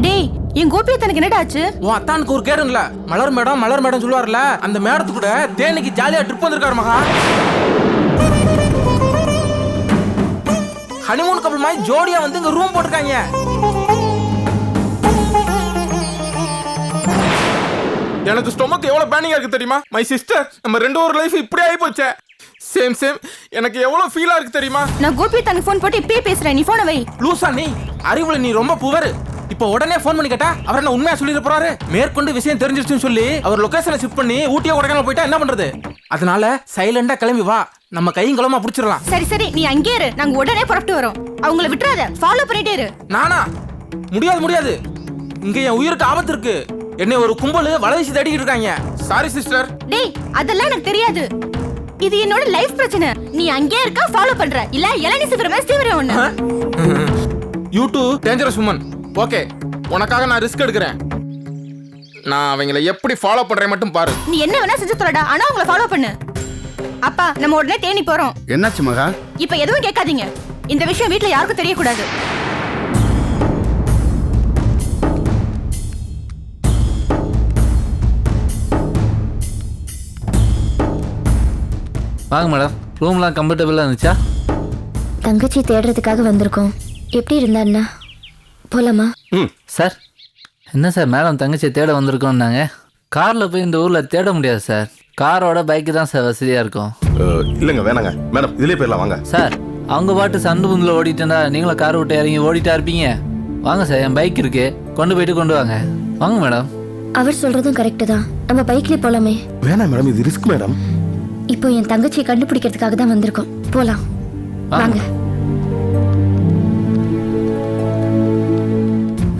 டேய் என் கோபியை தனக்கு என்னடா ஆச்சு? உன் அத்தானுக்கு ஒரு கேடு இல்ல. மலர் மேடம் சொல்லுவார்ல, அந்த மேடத்து கூட தேனிக்கு ஜாலியா ட்ரிப் வந்திருக்காரு மகா. ஹனிமூன் கப்பல் மாதிரி ஜோடியா வந்து இங்க ரூம் போட்டிருக்காங்க. எனக்கு ஸ்டொமக் எவ்வளவு பேனிங்கா இருக்கு தெரியுமா? மை சிஸ்டர், நம்ம ரெண்டு ஒரு லைஃப் இப்படி ஆகி போச்சே. சேம் எனக்கு எவ்வளவு ஃபீலா இருக்கு தெரியுமா? நான் கோபி தனக்கு ஃபோன் போட்டு இப்பயே பேசுறேன், நீ போனை வை. லூசா நீ? அறிவுல நீ ரொம்ப புவர். இப்போ உடனே ஃபோன் பண்ணி கேட்டா அவர் என்ன உண்மையா சொல்லிட போறாரு? மேற்கொண்டு விஷயம் தெரிஞ்சிருச்சுன்னு சொல்லி அவர் லொகேஷனை ஷிஃப்ட் பண்ணி ஊட்டியா கொடைக்கானல் போயிட்டா என்ன பண்றது? அதனால சைலண்டா கிளம்பி வா, நம்ம கையும் களமா புடிச்சிடலாம். சரி நீ அங்கே இரு, நாங்க உடனே புறப்பட்டு வரோம். அவங்கள விட்டுறாத, ஃபாலோ பண்ணிட்டே இரு. நானா? முடியாது. இங்க என் உயிருக்கு ஆபத்து இருக்கு. என்னை ஒரு கும்பல் வளைச்சு தேடிக்கிட்டு இருக்காங்க. Sorry sister. டேய் அதெல்லாம் எனக்கு தெரியாது. இது என்னோட லைஃப் பிரச்சனை. நீ அங்கே இருக்க, ஃபாலோ பண்ற இல்ல இளநீ சிவரமா சிவர ஒண்ணு. You too dangerous woman. Okay, உனக்காக நான் ரிஸ்க் எடுக்கிறேன். நான் அவங்கள எப்படி ஃபாலோ பண்றேன் மட்டும் பாரு. நீ என்ன வேணா செஞ்சு சொல்லடா, ஆனா அவங்கள ஃபாலோ பண்ணு. அப்பா நம்ம உடனே தேனி போறோம். என்னாச்சு மகா? இப்ப எதுவும் கேட்காதீங்க. இந்த விஷயம் வீட்ல யாருக்கும் தெரியக்கூடாது. வாங்க மேடம், ரூம்லாம் கம்ஃபர்டபுளாக இருந்துச்சா? தங்கச்சி தேடுறதுக்காக வந்திருக்கோம். எப்படி இருந்தா போலாமா? சார் என்ன சார், மேடம் தங்கச்சியை தேட வந்திருக்கோம்னாங்க. காரில் போய் இந்த ஊரில் தேட முடியாது சார். காரோட பைக்கு தான் சார் வசதியாக இருக்கும். இல்லைங்க வேணாங்க மேடம், இதுலேயே போயிடலாம் வாங்க. சார் அவங்க பாட்டு சந்து புந்தில் ஓடிட்டேன்டா, நீங்களும் கார் விட்டு இறங்கி ஓடிட்டா இருப்பீங்க. வாங்க சார், என் பைக் இருக்கு, கொண்டு போயிட்டு கொண்டு வாங்க. வாங்க மேடம். அவர் சொல்றதும் கரெக்டு தான், நம்ம பைக்லேயே போலாமே. வேணாம் மேடம், இது ரிஸ்க் மேடம். இப்போ என் தங்கச்சியை கண்டுபிடிக்கிறதுக்காக தான் வந்திருக்கோம், போலாம் வாங்க.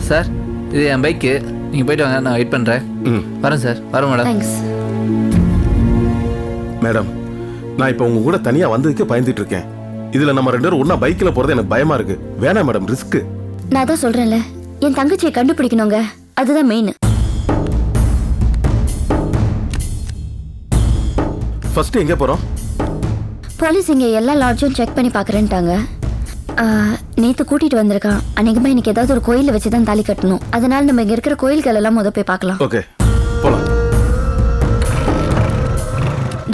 சார் இது என் பைக்கு, நீங்கள் போயிட்டு வாங்க, நான் வெயிட் பண்ணுறேன். வரேன் சார். வரேன் மேடம். தேங்க்ஸ் மேடம், நான் இப்போ உங்க கூட தனியா வந்ததுக்கு பயந்துட்டு இருக்கேன். இதுல நம்ம ரெண்டு பேரும் ஒண்ணா பைக்ல போறது எனக்கு பயமா இருக்கு. வேணாம் மேடம், ரிஸ்க். நான் தான் சொல்றேன்ல, என் தங்கச்சியை கண்டுபிடிக்கணுங்க, அதுதான் மெயின். ஃபர்ஸ்ட் எங்க போறோம்? போலீஸ் இங்க எல்லா லாட்ஜும் செக் பண்ணி பாக்குறேன்ட்டாங்க. நேத்து கூட்டிட்டு வந்திருக்கான். அன்னைக்குமா இன்னைக்கு ஏதாவது ஒரு கோயில வச்சுதான் தாலி கட்டணும். அதனால நம்ம இங்க இருக்கிற கோயில்கள் எல்லாம் முத போய் பார்க்கலாம். ஓகே போலாம்.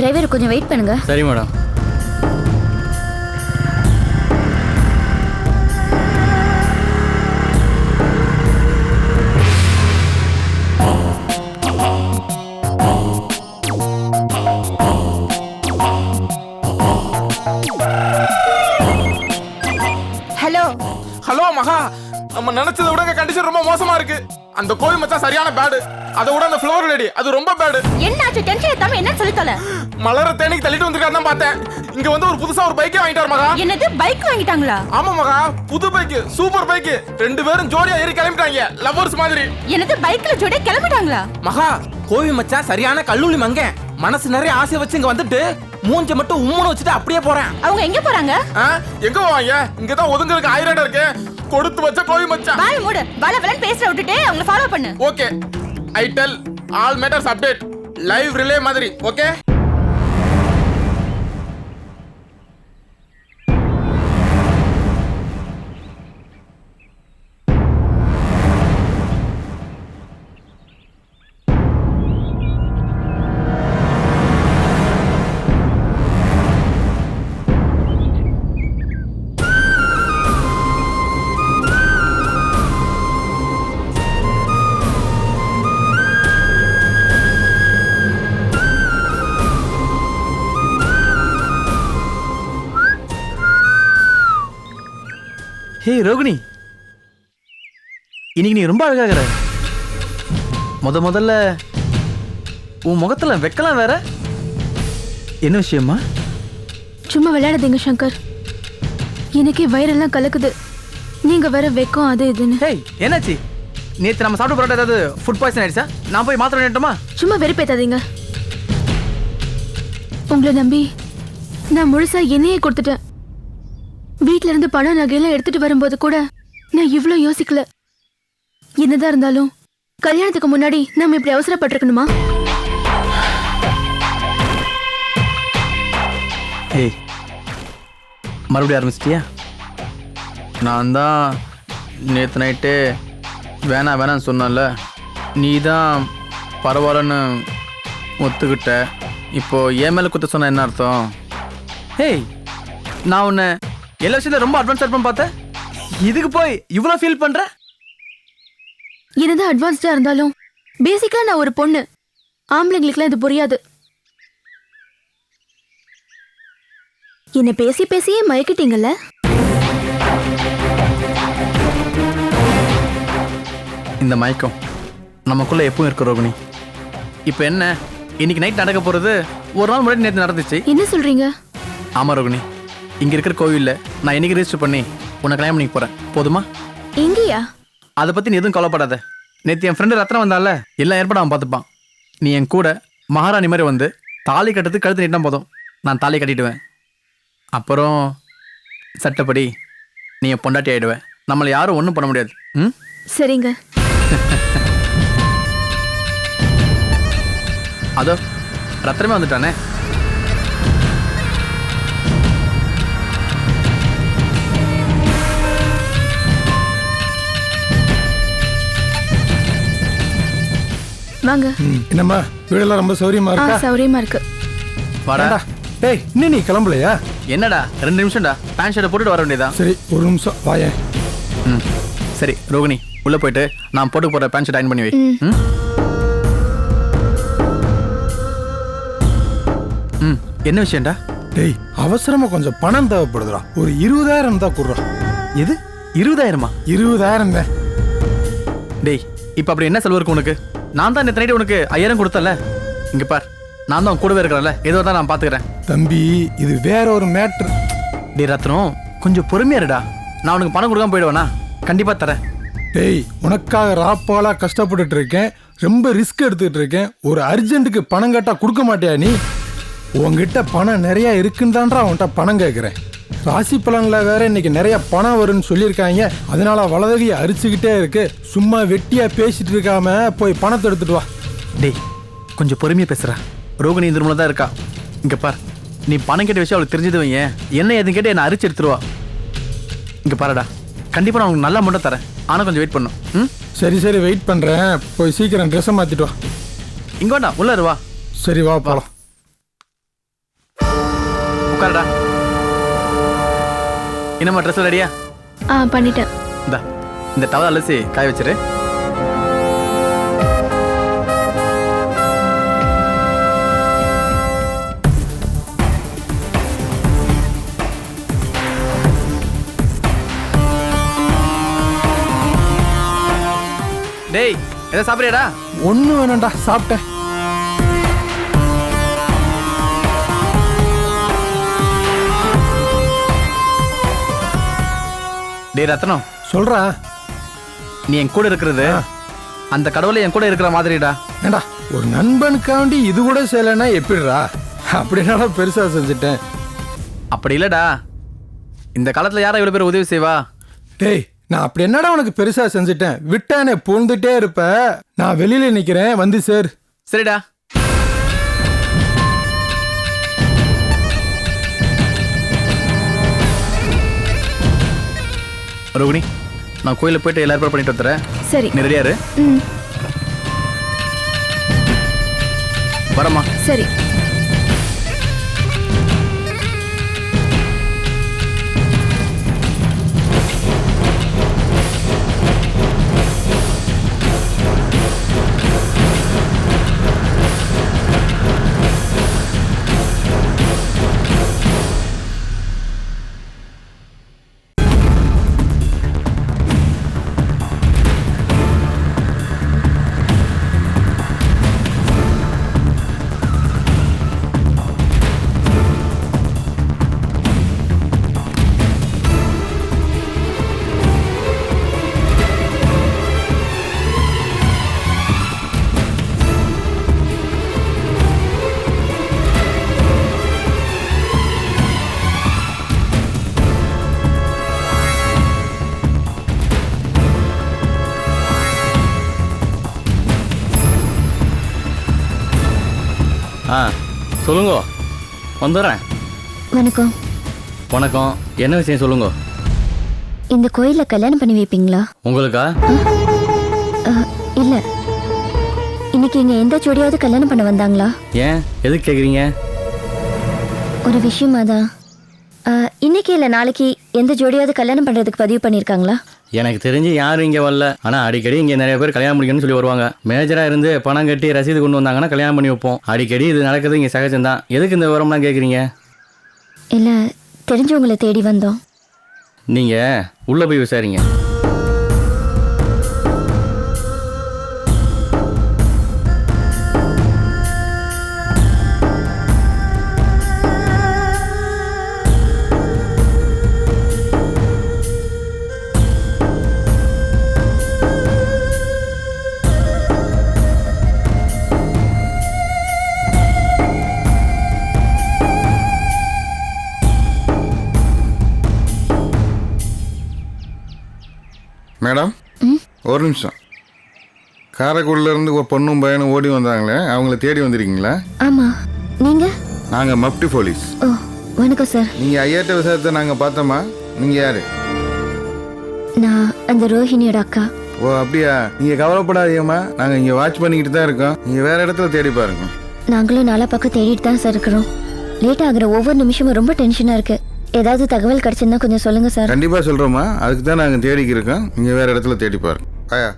டிரைவர் கொஞ்சம் வெயிட் பண்ணுங்க. சரி மேடம். ஹலோ மகா, நம்ம நினைச்சதை விட கண்டிஷன் ரொம்ப மோசமா இருக்கு. அந்த கோயில் மச்சான் சரியான பேடு. அதை விட அந்த ஃப்ளோர் லேடி அது ரொம்ப பேடு. என்னாச்சு? டென்ஷன் ஏத்தாம என்ன சொல்லி தொலை. மலர தேனிக்கு தள்ளிட்டு வந்திருக்காரு தான் பார்த்தேன். இங்க வந்து ஒரு புதுசா ஒரு பைக்கே வாங்கிட்டாரு மகா. என்னது, பைக் வாங்கிட்டாங்களா? ஆமா மகா, புது பைக், சூப்பர் பைக். ரெண்டு பேரும் ஜோடியா ஏறி கிளம்பிட்டாங்க, லவ்வர்ஸ் மாதிரி. என்னது, பைக்ல ஜோடியா கிளம்பிட்டாங்களா? மகா, கோவில் மச்சான் சரியான கல்லூலி மங்க. மனசு நிறைய ஆசை வச்சு இங்க வந்துட்டு மூஞ்ச மட்டும் உம்முன்னு வச்சுட்டு அப்படியே போறேன். அவங்க எங்க போறாங்க? எங்க போவாங்க? இங்கதான் ஒதுங்களுக்கு 1000 இடம் இருக்கு. கொடுத்து வச்ச கோவில் மச்சான். பாய் மூடு, பலவலன் பேசற விட்டுட்டு அவங்கள ஃபாலோ பண்ணு. Okay, I tell all matters update live relay மாதிரி. ஓகே ஹே ரோகிணி, இன்னைக்கு நீ ரொம்ப அழகாகிற. முதல்ல உன் முகத்துல வெக்கலாம் வேற. என்ன விஷயமா? சும்மா விளையாடுறீங்க சங்கர், எனக்கே வயிறெல்லாம் கலக்குது. நீங்க வேற வெக்கம் அது இதுன்னு. ஹே என்னாச்சு? நேற்று நம்ம சாப்பிட்டு போராட்ட ஏதாவது ஃபுட் பாய்சன் ஆயிடுச்சா? நான் போய் மாத்திரை வேண்டுமா? சும்மா வெறுப்பேத்தாதீங்க. உங்களை நம்பி நான் முழுசா என்னையே கொடுத்துட்டேன். வீட்ல இருந்து பணம் நகையெல்லாம் எடுத்துட்டு வரும்போது கூட நான் இவ்ளோ யோசிக்கல. என்னதான் இருந்தாலும் கல்யாணத்துக்கு முன்னாடி நம்ம இப்படி அவசரப்பட்டிருக்கணுமா? ஏய் மறுபடியும் ஆரம்பிச்சிட்டியா? நான் தான் நேற்று நைட்டு வேணான்னு சொன்னல, நீ தான் பரவாயில்லன்னு ஒத்துக்கிட்ட. இப்போ என் மேலே குத்த சொன்ன என்ன அர்த்தம்? ஹேய், நான் உன்னை எல்லா விஷயத்துல ரொம்ப அட்வான்ஸாக இருப்பேன்னு பார்த்தேன். இதுக்கு போய் இவ்வளோ ஃபீல் பண்ணுற? என்னதான் அட்வான்ஸ்டா இருந்தாலும் பேசிக்கா நான் ஒரு பொண்ணு. ஆம்பளைங்களுக்குலாம் இது புரியாது. என்ன பேசி பேசியே மயக்கிட்டீங்கல்ல. இந்த மயக்கம் நமக்குள்ள எப்பவும் இருக்க ரோகிணி. இப்போ என்ன, இன்னைக்கு நைட் நடக்க போகிறது ஒரு நாள் முன்னாடி நேற்று நடந்துச்சு. என்ன சொல்றீங்க? ஆமாம் ரோகிணி, இங்கே இருக்கிற கோவிலில் நான் இன்னைக்கு ரெஜிஸ்டர் பண்ணி உன்னை கல்யாணம் பண்ணிக்க போகிறேன். போதுமா? எங்கேயா? அதை பற்றி நீ எதுவும் கவலைப்படாத. நேற்று என் ஃப்ரெண்டு ரத்னம் வந்தால, எல்லா ஏற்பாடும் அவன் பார்த்துப்பான். நீ என் கூட மகாராணி மாதிரி வந்து தாலி கட்டுறதுக்கு கழுத்து நீட்டினா போதும், நான் தாலி கட்டிடுவேன். அப்புறம் சட்டப்படி நீ என் பொண்டாட்டி ஆகிடுவேன். நம்மளை யாரும் ஒன்றும் பண்ண முடியாது. ம், சரிங்க. அதோ ரத்னமே வந்துட்டானே. வாங்க. என்னம்மா வீடெல்லாம் ரொம்ப சௌரியமா இருக்கா? சௌரியமா இருக்கு. வாடா. டேய், இன்னும் நீ கிளம்பலையா? என்னடா 2 நிமிஷம்டா, பேண்ட் ஷர்ட்டை போட்டுட்டு வர வேண்டியதா? சரி, ஒரு நிமிஷம் வாயேன். ம், சரி ரோகிணி, உள்ளே போயிட்டு நான் போட்டு போகிற பேண்ட் ஷர்ட் அயன் பண்ணி வை. ம், ம், என்ன விஷயம்டா? டேய், அவசரமா கொஞ்சம் பணம் தேவைப்படுதுடா. ஒரு 20,000 தான் குடுறா. எது 20,000-மா? 20,000 தான். டேய், இப்போ அப்படி என்ன செலவு இருக்கு உனக்கு? நான் தான் நேற்று நைட்டு உனக்கு 5,000 கொடுத்தல. இங்கே பார், நான் தான் கூடவே இருக்கிறேன்ல, ஏதோ தான் நான் பார்த்துக்கிறேன். தம்பி, இது வேற ஒரு மேட்ரு. டேய் ரத்னம், கொஞ்சம் பொறுமையா இருடா. நான் உனக்கு பணம் கொடுக்காம போயிடுவேனா? கண்டிப்பாக தரேன். டேய், உனக்காக ராப்பாலா கஷ்டப்பட்டுட்டு இருக்கேன். ரொம்ப ரிஸ்க் எடுத்துக்கிட்டு இருக்கேன். ஒரு அர்ஜென்ட்டுக்கு பணம் கேட்டா கொடுக்க மாட்டியா நீ? உங்ககிட்ட பணம் நிறைய இருக்குன்னு தான்டா உன்கிட்ட பணம் கேட்குறேன். ராசி பலனில் வேற இன்னைக்கு நிறைய பணம் வரும்னு சொல்லியிருக்காங்க. அதனால வலதுகையை அரிச்சுக்கிட்டே இருக்கு. சும்மா வெட்டியா பேசிட்டு இருக்காம போய் பணத்தை எடுத்துட்டு வா. டேய், கொஞ்சம் பொறுமையாக பேசுகிறா. ரோகிணி இந்த ரூமில் தான் இருக்கா. இங்கே பார், நீ பணம் கேட்ட விஷயம் அவளுக்கு தெரிஞ்சது வைங்க, என்ன எதுவும் கேட்டு என்னை அரிச்சு எடுத்துருவா. இங்கே பாருடா, கண்டிப்பாக நான் உனக்கு நல்லா மட்டும் தரேன். ஆனால் கொஞ்சம் வெயிட் பண்ணும். ம், சரி சரி, வெயிட் பண்ணுறேன். போய் சீக்கிரம் ட்ரெஸ்ஸை மாற்றிட்டு வா. இங்கே வேண்டா, உள்ள இருவா. சரி, வா போகலாம். உட்காருடா. என்னம்மா ட்ரெஸ் ரெடியா? பண்ணிட்டேன். இந்தா, இந்த டவல் அலசி காய வச்சிரு. டேய், எதை சாப்பிட்றியாடா? ஒன்று வேணாண்டா, சாப்பிட்டேன். டேய் ரத்னம், சொல்கிறா. நீ என் கூட இருக்கிறது அந்த கடவுளை என் கூட இருக்கிற மாதிரிடா. ஏண்டா, ஒரு நண்பனுக்காண்டி இது கூட செய்யலைன்னா எப்படிடா? அப்படின்னாடா பெருசாக செஞ்சுட்டேன். அப்படி இல்லடா, இந்த காலத்துல யாரா இவ்வளவு பேர் உதவி செய்வா? டேய், நான் அப்படி என்னடா உனக்கு பெருசா செஞ்சுட்டேன்? விட்டானே பூந்துட்டே இருப்ப. நான் வெளியில நிக்கிறேன், வந்து சேர். சரிடா. ரோகிணி, நான் கோயிலுக்கு போயிட்டு எல்லா ஏற்பாடு பண்ணிட்டு வந்துடுறேன். சரி. நீ ரெடியா இரு. ம், வரமா? சரி. சொல்லுங்க, வந்துடுறேன். வணக்கம். வணக்கம். என்ன விஷயம் சொல்லுங்க. இந்த கோயில்ல கல்யாணம் பண்ணி வைப்பீங்களா? உங்களுக்கா? இல்ல இன்னைக்கு இங்க எந்த ஜோடியாவது கல்யாணம் பண்ண வந்தாங்களா? ஏன் எதுக்கு கேட்குறீங்க? ஒரு விஷயமா தான். இன்னைக்கு இல்ல நாளைக்கு எந்த ஜோடியாவது கல்யாணம் பண்றதுக்கு பதிவு பண்ணிருக்காங்களா? எனக்கு தெரிஞ்சு யாரும் இங்கே வரல. ஆனால் அடிக்கடி இங்கே நிறைய பேர் கல்யாணம் முடிக்கணும்னு சொல்லி வருவாங்க. மேஜராக இருந்து பணம் கட்டி ரசீது கொண்டு வந்தாங்கன்னா கல்யாணம் பண்ணி வைப்போம். அடிக்கடி இது நடக்குது இங்கே சகஜம்தான். எதுக்கு இந்த விவரம்லாம் கேட்குறீங்க? இல்ல தெரிஞ்சவங்களை தேடி வந்தோம். நீங்கள் உள்ளே போய் விசாரிங்க. மேடம் ஒரு நிமிஷம். காரைக்குடியிலேருந்து ஒரு பொண்ணும் பையனும் ஓடி வந்தாங்களே, அவங்கள தேடி வந்திருக்கீங்களா? ஆமா, நீங்க? நாங்கள் மப்டி போலீஸ். ஓ வணக்கம் சார். நீங்கள் ஐயாட்ட விசாரித்த நாங்கள் பார்த்தோமா? நீங்கள் யார்? நான் அந்த ரோஹிணியோட அக்கா. ஓ அப்படியா? நீங்கள் கவலைப்படாதீங்கம்மா, நாங்கள் இங்கே வாட்ச் பண்ணிக்கிட்டு தான் இருக்கோம். நீங்கள் வேறு இடத்துல தேடி பாருங்க. நாங்களும் நாலா பக்கம் தேடிட்டு தான் சார் இருக்கிறோம். லேட் ஆகுற ஒவ்வொரு நிமிஷமும் ரொம்ப டென்ஷனாக இருக்கு. ஏதாவது தகவல் கிடைச்சிருந்தா கொஞ்சம் சொல்லுங்க சார். கண்டிப்பாக சொல்கிறோம்மா, அதுக்கு தான் நாங்கள் தேடிக்கி இருக்கோம். நீங்கள் வேறு இடத்துல தேடி பாருங்க. ஆயா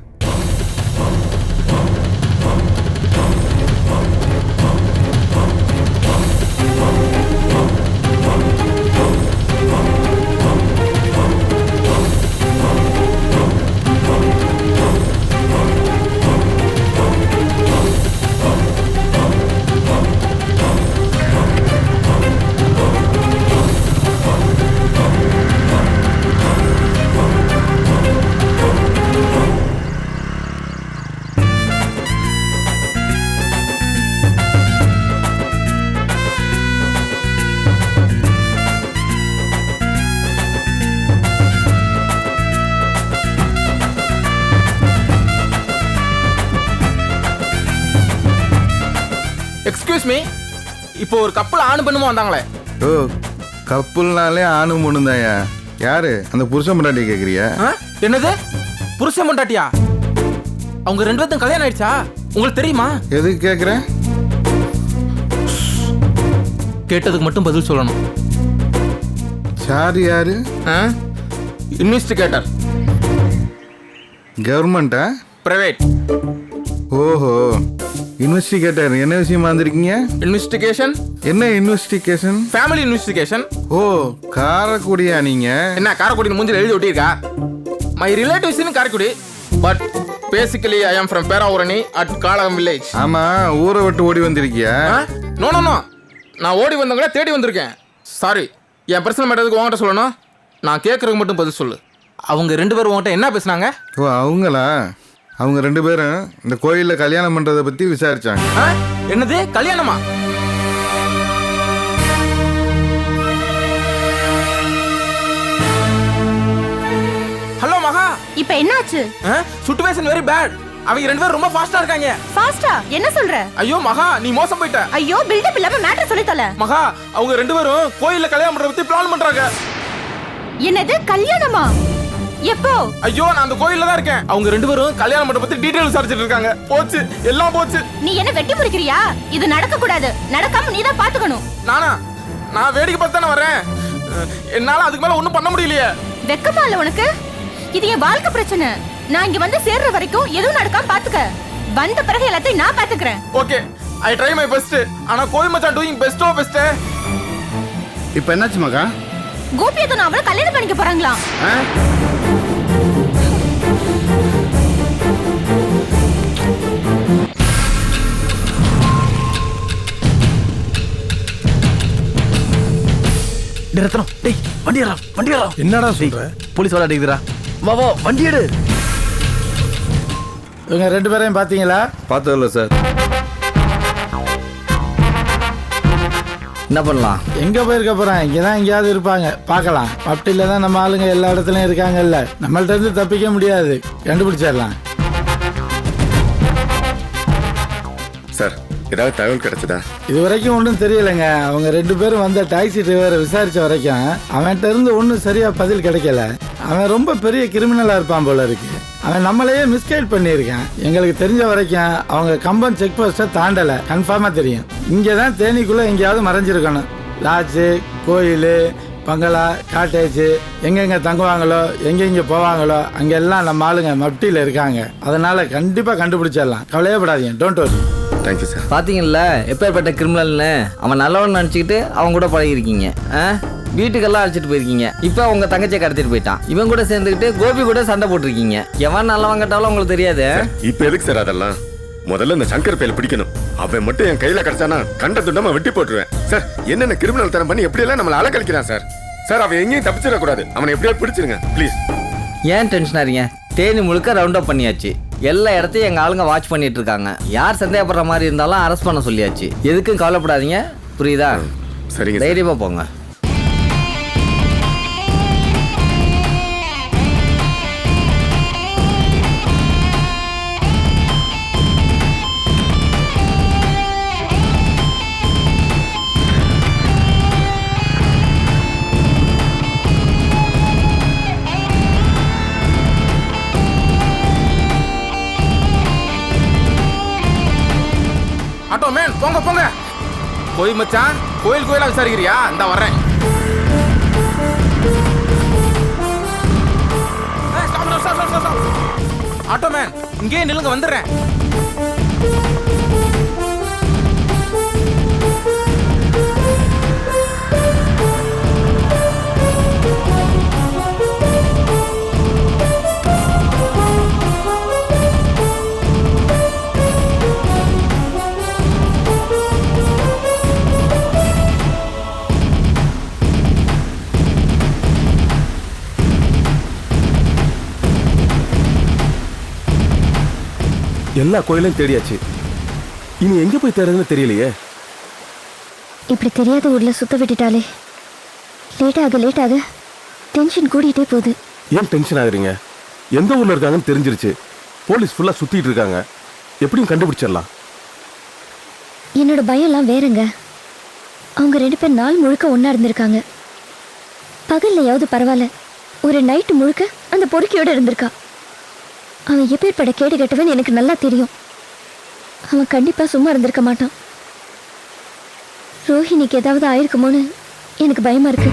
எக்ஸ்கியூஸ் மீ, இப்போ ஒரு கப்பல் ஆணு பெண்ணுமா வந்தாங்களே? ஓ கப்புல்னாலே ஆணும் பொண்ணுந்தாயா? யாரு அந்த புருஷன் பொண்டாட்டி கேட்குறியா? என்னது புருஷன் பொண்டாட்டியா? அவங்க ரெண்டு பேர்த்தும் கல்யாணம் ஆயிடுச்சா? உங்களுக்கு தெரியுமா? எதுக்கு கேட்குற? கேட்டதுக்கு மட்டும் பதில் சொல்லணும். சார் யாரு? இன்வெஸ்டிகேட்டர். கவர்மெண்ட்டா? பிரைவேட். ஓஹோ இன்வெஸ்டிகேட்டர். என்ன விஷயமா வந்திருக்கீங்க? இன்வெஸ்டிகேஷன். என்ன இன்வெஸ்டிகேஷன்? Family investigation. ஓ காரைக்குடியா நீங்க? என்ன காரைக்குடி மூஞ்சில எழுதி ஒட்டியிருக்கா? My relatives in Karaikudi, but basically I am from Peravurani at Kalagam village. ஆமா, ஊரை விட்டு ஓடி வந்திருக்கியா? நோ நோ நோ, நான் ஓடி வந்தவங்கள தேடி வந்திருக்கேன். சாரி, என் பர்சனல் மேட்டருக்கு உங்ககிட்ட சொல்லணும். நான் கேட்கறதுக்கு மட்டும் பதில் சொல்லு. அவங்க ரெண்டு பேரும் உங்ககிட்ட என்ன பேசுனாங்க? ஓ அவங்களா? அவங்க ரெண்டு பேரும் இந்த கோயிலில் கல்யாணம் பண்ணுறதை பற்றி விசாரிச்சாங்க. என்னது கல்யாணமா? ஹலோ மகா, இப்ப என்னாச்சு? Situation very bad. அவங்க ரெண்டு பேரும் ரொம்ப ஃபாஸ்டா இருக்காங்க. ஃபாஸ்டா? என்ன சொல்ற? ஐயோ மகா, நீ மோசம் போயிட்ட. ஐயோ பில்டப் இல்லாம மேட்டர் சொல்லி தொலை. மகா, அவங்க ரெண்டு பேரும் கோயில்ல கல்யாணம் பண்றத பத்தி பிளான் பண்றாங்க. என்னது கல்யாணமா? எப்போ? ஐயோ நான் அந்த கோயில்ல தான் இருக்கேன். அவங்க ரெண்டு பேரும் கல்யாணம் பண்றத பத்தி டீடைல் விசாரிச்சிட்டு இருக்காங்க. போச்சு, எல்லாம் போச்சு. நீ என்ன வெட்டி முறிக்கிறியா? இது நடக்க கூடாது. நடக்காம நீ தான் பாத்துக்கணும். நானா? நான் வேடிக்கை பார்த்து தானே வரேன். என்னால அதுக்கு மேல ஒண்ணும் பண்ண முடியலையே. வெக்கமா இல்ல உனக்கு? இது என் வாழ்க்கை பிரச்சனை. நான் இங்க வந்து சேர்ற வரைக்கும் எதுவும் நடக்காம பாத்துக்க. வந்த பிறகு எல்லாத்தையும் நான் பாத்துக்கிறேன். Okay, I try my best. ஆனா கோயில் மச்சான் டூயிங் பெஸ்டோ பெஸ்ட். இப்போ என்னாச்சு மகா? கோபியத்தை அவளை கல்யாணம் பண்ணிக்க போறாங்களாம். என்னடா சொல்ற? போலீஸ் வர அடிக்குதுடா. வா வா வண்டி எடு. இவங்க ரெண்டு பேரையும் பாத்தீங்களா? பார்த்ததில்ல சார். என்ன பண்ணலாம்? எங்க போயிருக்க போறான்? இங்கதான் எங்கேயாவது இருப்பாங்க, பார்க்கலாம். மப்டில தான் நம்ம ஆளுங்க எல்லா இடத்துலயும் இருக்காங்கல்ல, நம்மள்ட்ட இருந்து தப்பிக்க முடியாது, கண்டுபிடிச்சிடலாம். சார் ஏதாவது தகவல் கிடைச்சதா? இது வரைக்கும் ஒன்றும் தெரியலைங்க. அவங்க ரெண்டு பேரும் வந்த டாக்ஸி டிரைவரை விசாரிச்ச வரைக்கும் அவன்கிட்ட இருந்து ஒன்றும் சரியா பதில் கிடைக்கல. அவன் ரொம்ப பெரிய கிரிமினலாக இருப்பான் போல இருக்கு. அவன் நம்மளையே மிஸ்கைட் பண்ணியிருக்கான். எங்களுக்கு தெரிஞ்ச வரைக்கும் அவங்க கம்பம் செக் போஸ்ட்டை தாண்டலை, கன்ஃபார்மாக தெரியும். இங்கே தான் தேனிக்குள்ளே எங்கேயாவது மறைஞ்சிருக்கணும். லாட்ஜு, கோயில், பங்களா, காட்டேஜ், எங்கெங்கே தங்குவாங்களோ எங்கெங்கே போவாங்களோ அங்கெல்லாம் நம்ம ஆளுங்க மப்டியில் இருக்காங்க. அதனால் கண்டிப்பாக கண்டுபிடிச்சிடலாம், கவலையப்படாதீங்க. Don't worry. Thank you sir. பார்த்தீங்களா எப்பேற்பட்ட கிரிமினல்னு? அவன் நல்லவன் நினச்சிக்கிட்டு அவங்க கூட பழகிருக்கீங்க. வீட்டுக்கெல்லாம் அழைச்சிட்டு போயிருக்கீங்க. இப்போ உங்க தங்கச்சியை கடத்திட்டு போயிட்டான். இவன் கூட சேர்ந்துக்கிட்டு கோபி கூட சண்டை போட்டிருக்கீங்க. எவன் நல்லவன் கேட்டாலும் உங்களுக்கு தெரியாது. இப்போ எதுக்கு சார் அதெல்லாம்? முதல்ல இந்த சங்கர் பேல பிடிக்கணும். அவன் மட்டும் என் கையில கிடைச்சானா கண்ட துண்டமா வெட்டி போட்டுருவேன் சார். என்னென்ன கிரிமினல் தரம் பண்ணி எப்படியெல்லாம் நம்மளை அலக்கழிக்கிறான் சார். சார் அவன் எங்கேயும் தப்பிச்சிடக்கூடாது. அவனை எப்படியாவது பிடிச்சிருங்க ப்ளீஸ். ஏன் டென்ஷன் ஆறீங்க? தேனி முழுக்க ரவுண்ட் அப் பண்ணியாச்சு. எல்லா இடத்தையும் எங்க ஆளுங்க வாட்ச் பண்ணிட்டு இருக்காங்க. யார் சந்தேகப்படுற மாதிரி இருந்தாலும் அரெஸ்ட் பண்ண சொல்லியாச்சு. எதுக்கும் கவலைப்படாதீங்க, புரியுதா? சரிங்க, தைரியமா போங்க. ஆட்டோ மேன் போங்க போங்க. போய் மச்சான், கோயில் கோயிலா விசாரிக்கிறியா? இந்த வர்றேன். ஆட்டோ மேன் இங்கே நில்லுங்க, வந்துடுறேன். எல்லா கோயிலையும் தேடியாச்சு. இனி எங்க போய் தேடுறதுன்னு தெரியலையே. இப்படி தெரியாத ஊர்ல சுத்த விட்டுட்டாலே லேட் ஆக டென்ஷன் கூடிட்டே போகுது. ஏன் டென்ஷன் ஆகுறீங்க? எந்த ஊர்ல இருக்காங்கன்னு தெரிஞ்சிருச்சு. போலீஸ் ஃபுல்லா சுத்திட்டு இருக்காங்க. எப்படியும் கண்டுபிடிச்சிடலாம். என்னோட பயம்லாம் வேறங்க. அவங்க 2 பேர் நாள் முழுக்க ஒன்னா இருந்திருக்காங்க. பகல்லையாவது பரவாயில்ல, ஒரு நைட்டு முழுக்க அந்த பொறுக்கியோட இருந்திருக்கா. அவன் எப்பேற்பட்ட கேடு கெட்டவன் எனக்கு நல்லா தெரியும். அவன் கண்டிப்பா சும்மா இருந்திருக்க மாட்டான். ரோஹிணிக்கு ஏதாவது ஆயிருக்குமோன்னு எனக்கு பயமா இருக்கு.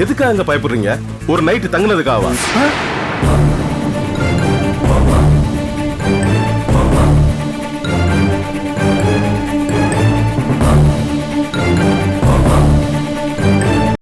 எதுக்காக அங்க பயப்படுறீங்க? ஒரு நைட்டு தங்குனதுக்காவா?